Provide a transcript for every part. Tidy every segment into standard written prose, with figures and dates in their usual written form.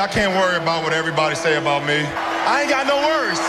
I can't worry about what everybody say about me. I ain't got no worries.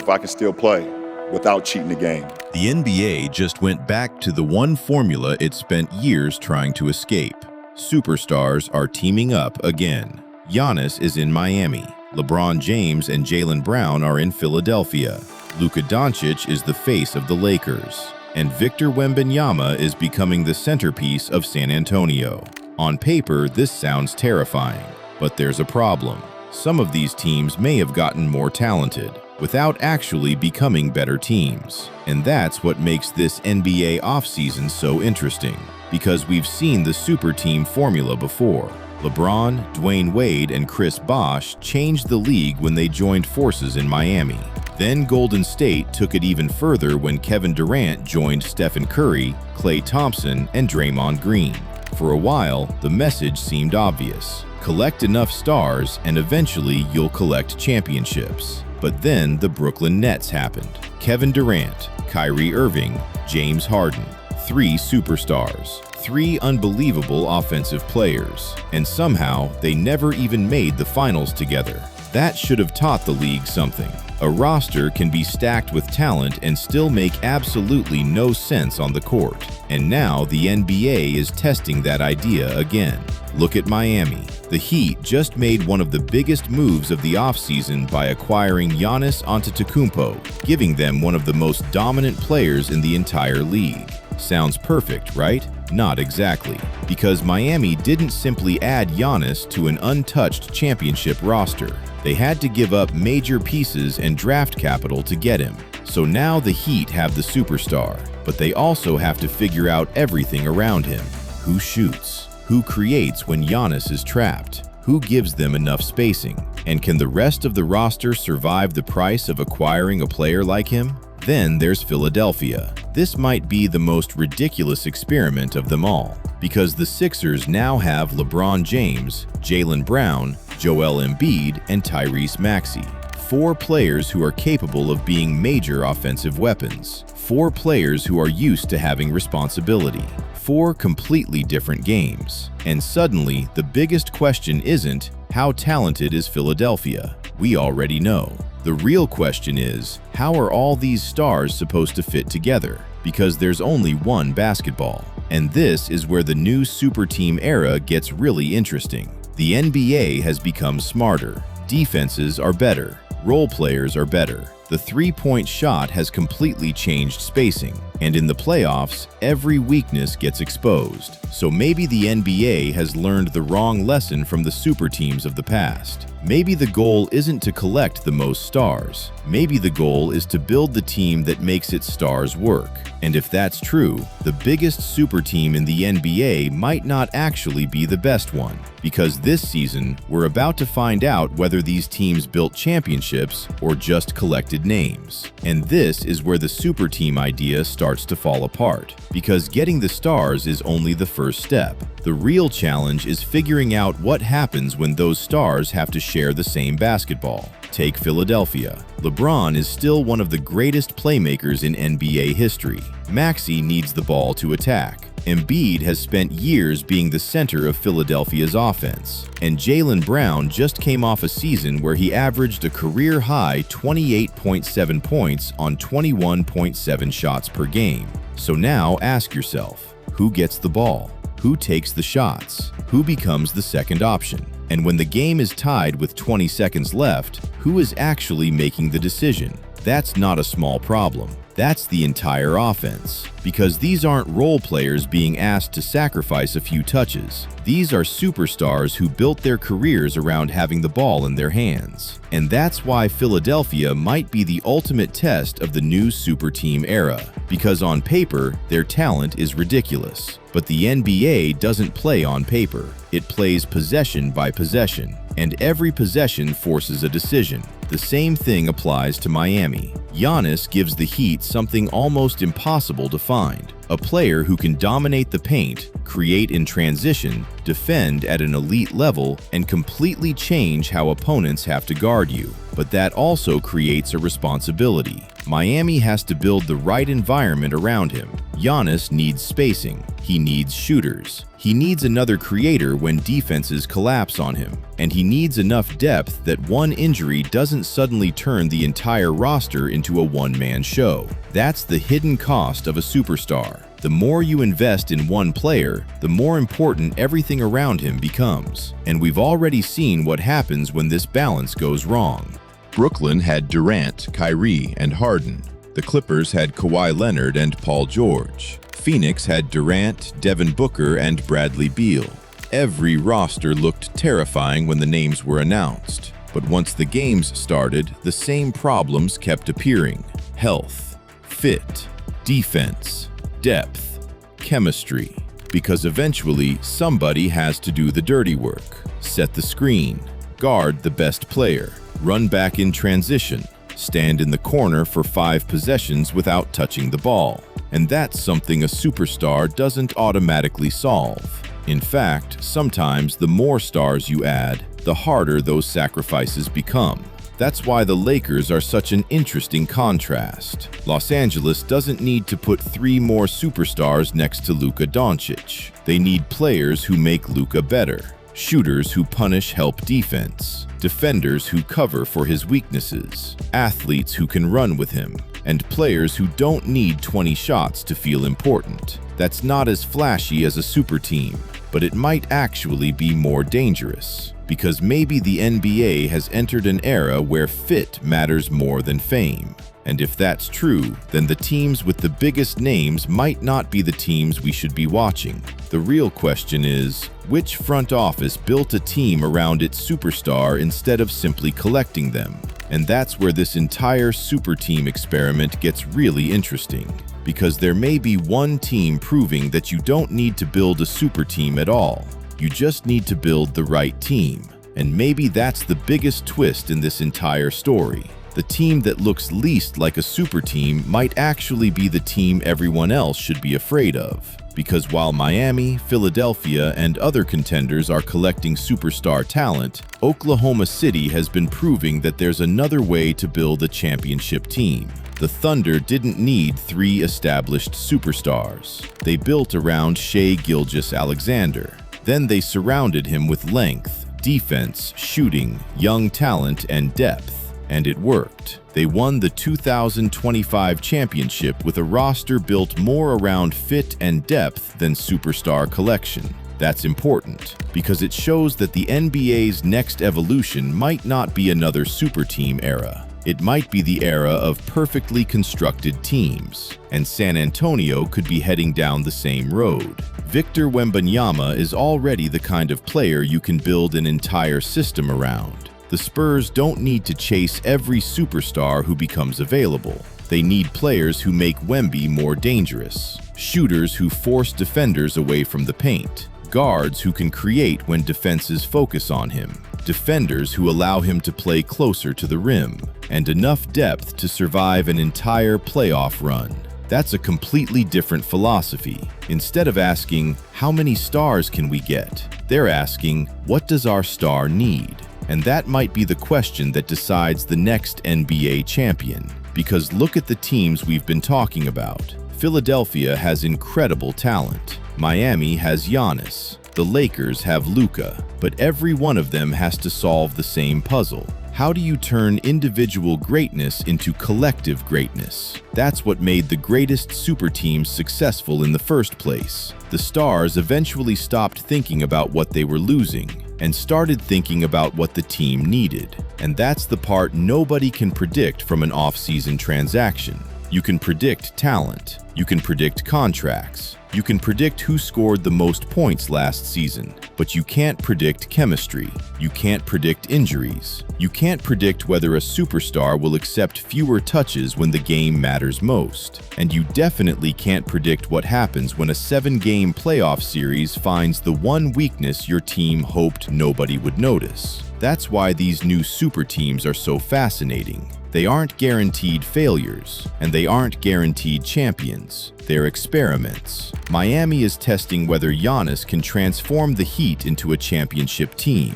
If I can still play without cheating the game. The NBA just went back to the one formula it spent years trying to escape. Superstars are teaming up again. Giannis is in Miami. LeBron James and Jaylen Brown are in Philadelphia. Luka Dončić is the face of the Lakers. And Victor Wembanyama is becoming the centerpiece of San Antonio. On paper, this sounds terrifying. But there's a problem. Some of these teams may have gotten more talented without actually becoming better teams. And that's what makes this NBA offseason so interesting, because we've seen the super team formula before. LeBron, Dwayne Wade, and Chris Bosh changed the league when they joined forces in Miami. Then Golden State took it even further when Kevin Durant joined Stephen Curry, Klay Thompson, and Draymond Green. For a while, the message seemed obvious. Collect enough stars and eventually you'll collect championships. But then the Brooklyn Nets happened. Kevin Durant, Kyrie Irving, James Harden. 3 superstars. 3 unbelievable offensive players. And somehow they never even made the finals together. That should have taught the league something. A roster can be stacked with talent and still make absolutely no sense on the court. And now the NBA is testing that idea again. Look at Miami. The Heat just made one of the biggest moves of the offseason by acquiring Giannis Antetokounmpo, giving them one of the most dominant players in the entire league. Sounds perfect, right? Not exactly, because Miami didn't simply add Giannis to an untouched championship roster. They had to give up major pieces and draft capital to get him. So now the Heat have the superstar, but they also have to figure out everything around him. Who shoots? Who creates when Giannis is trapped? Who gives them enough spacing? And can the rest of the roster survive the price of acquiring a player like him? Then there's Philadelphia. This might be the most ridiculous experiment of them all, because the Sixers now have LeBron James, Jaylen Brown, Joel Embiid, and Tyrese Maxey. 4 players who are capable of being major offensive weapons. 4 players who are used to having responsibility. 4 completely different games. And suddenly, the biggest question isn't, how talented is Philadelphia? We already know. The real question is, how are all these stars supposed to fit together? Because there's only one basketball. And this is where the new super team era gets really interesting. The NBA has become smarter. Defenses are better. Role players are better. The three-point shot has completely changed spacing. And in the playoffs, every weakness gets exposed. So maybe the NBA has learned the wrong lesson from the super teams of the past. Maybe the goal isn't to collect the most stars. Maybe the goal is to build the team that makes its stars work. And if that's true, the biggest super team in the NBA might not actually be the best one. Because this season, we're about to find out whether these teams built championships or just collected names. And this is where the super team idea starts to fall apart. Because getting the stars is only the first step. The real challenge is figuring out what happens when those stars have to share the same basketball. Take Philadelphia. LeBron is still one of the greatest playmakers in NBA history. Maxey needs the ball to attack. Embiid has spent years being the center of Philadelphia's offense. And Jaylen Brown just came off a season where he averaged a career-high 28.7 points on 21.7 shots per game. So now ask yourself, who gets the ball? Who takes the shots? Who becomes the second option? And when the game is tied with 20 seconds left, who is actually making the decision? That's not a small problem. That's the entire offense. Because these aren't role players being asked to sacrifice a few touches. These are superstars who built their careers around having the ball in their hands. And that's why Philadelphia might be the ultimate test of the new super team era. Because on paper, their talent is ridiculous. But the NBA doesn't play on paper. It plays possession by possession. And every possession forces a decision. The same thing applies to Miami. Giannis gives the Heat something almost impossible to find. A player who can dominate the paint, create in transition, defend at an elite level, and completely change how opponents have to guard you. But that also creates a responsibility. Miami has to build the right environment around him. Giannis needs spacing. He needs shooters. He needs another creator when defenses collapse on him. And he needs enough depth that one injury doesn't suddenly turn the entire roster into a one-man show. That's the hidden cost of a superstar. The more you invest in one player, the more important everything around him becomes. And we've already seen what happens when this balance goes wrong. Brooklyn had Durant, Kyrie, and Harden. The Clippers had Kawhi Leonard and Paul George. Phoenix had Durant, Devin Booker, and Bradley Beal. Every roster looked terrifying when the names were announced. But once the games started, the same problems kept appearing: health, fit, defense, depth, chemistry. Because eventually, somebody has to do the dirty work. Set the screen, guard the best player, run back in transition, stand in the corner for 5 possessions without touching the ball. And that's something a superstar doesn't automatically solve. In fact, sometimes the more stars you add, the harder those sacrifices become. That's why the Lakers are such an interesting contrast. Los Angeles doesn't need to put 3 more superstars next to Luka Dončić. They need players who make Luka better. Shooters who punish help defense, defenders who cover for his weaknesses, athletes who can run with him, and players who don't need 20 shots to feel important. That's not as flashy as a super team, but it might actually be more dangerous, because maybe the NBA has entered an era where fit matters more than fame. And if that's true, then the teams with the biggest names might not be the teams we should be watching. The real question is, which front office built a team around its superstar instead of simply collecting them? And that's where this entire super team experiment gets really interesting. Because there may be one team proving that you don't need to build a super team at all. You just need to build the right team. And maybe that's the biggest twist in this entire story. The team that looks least like a super team might actually be the team everyone else should be afraid of. Because while Miami, Philadelphia, and other contenders are collecting superstar talent, Oklahoma City has been proving that there's another way to build a championship team. The Thunder didn't need 3 established superstars. They built around Shai Gilgeous-Alexander. Then they surrounded him with length, defense, shooting, young talent, and depth. And it worked. They won the 2025 championship with a roster built more around fit and depth than superstar collection. That's important, because it shows that the NBA's next evolution might not be another super team era. It might be the era of perfectly constructed teams, and San Antonio could be heading down the same road. Victor Wembanyama is already the kind of player you can build an entire system around. The Spurs don't need to chase every superstar who becomes available. They need players who make Wemby more dangerous, shooters who force defenders away from the paint, guards who can create when defenses focus on him, defenders who allow him to play closer to the rim, and enough depth to survive an entire playoff run. That's a completely different philosophy. Instead of asking, how many stars can we get? They're asking, what does our star need? And that might be the question that decides the next NBA champion. Because look at the teams we've been talking about. Philadelphia has incredible talent. Miami has Giannis. The Lakers have Luka. But every one of them has to solve the same puzzle. How do you turn individual greatness into collective greatness? That's what made the greatest super teams successful in the first place. The stars eventually stopped thinking about what they were losing and started thinking about what the team needed. And that's the part nobody can predict from an off-season transaction. You can predict talent. You can predict contracts. You can predict who scored the most points last season, but you can't predict chemistry. You can't predict injuries. You can't predict whether a superstar will accept fewer touches when the game matters most. And you definitely can't predict what happens when a 7-game playoff series finds the one weakness your team hoped nobody would notice. That's why these new super teams are so fascinating. They aren't guaranteed failures, and they aren't guaranteed champions. They're experiments. Miami is testing whether Giannis can transform the Heat into a championship team.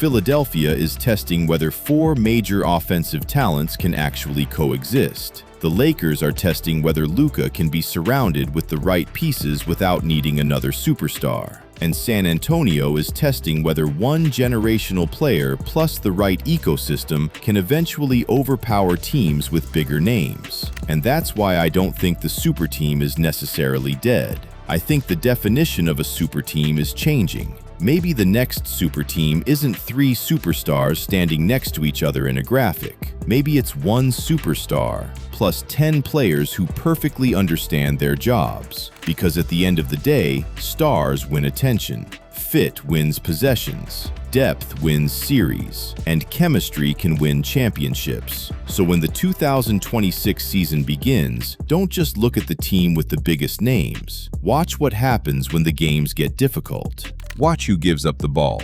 Philadelphia is testing whether four major offensive talents can actually coexist. The Lakers are testing whether Luka can be surrounded with the right pieces without needing another superstar. And San Antonio is testing whether one generational player plus the right ecosystem can eventually overpower teams with bigger names. And that's why I don't think the super team is necessarily dead. I think the definition of a super team is changing. Maybe the next super team isn't three superstars standing next to each other in a graphic. Maybe it's one superstar plus 10 players who perfectly understand their jobs. Because at the end of the day, stars win attention, fit wins possessions, depth wins series, and chemistry can win championships. So when the 2026 season begins, don't just look at the team with the biggest names. Watch what happens when the games get difficult. Watch who gives up the ball.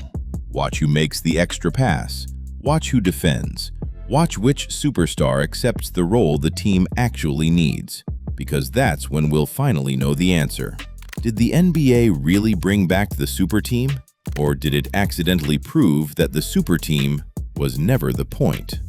Watch who makes the extra pass. Watch who defends. Watch which superstar accepts the role the team actually needs, because that's when we'll finally know the answer. Did the NBA really bring back the super team? Or did it accidentally prove that the super team was never the point?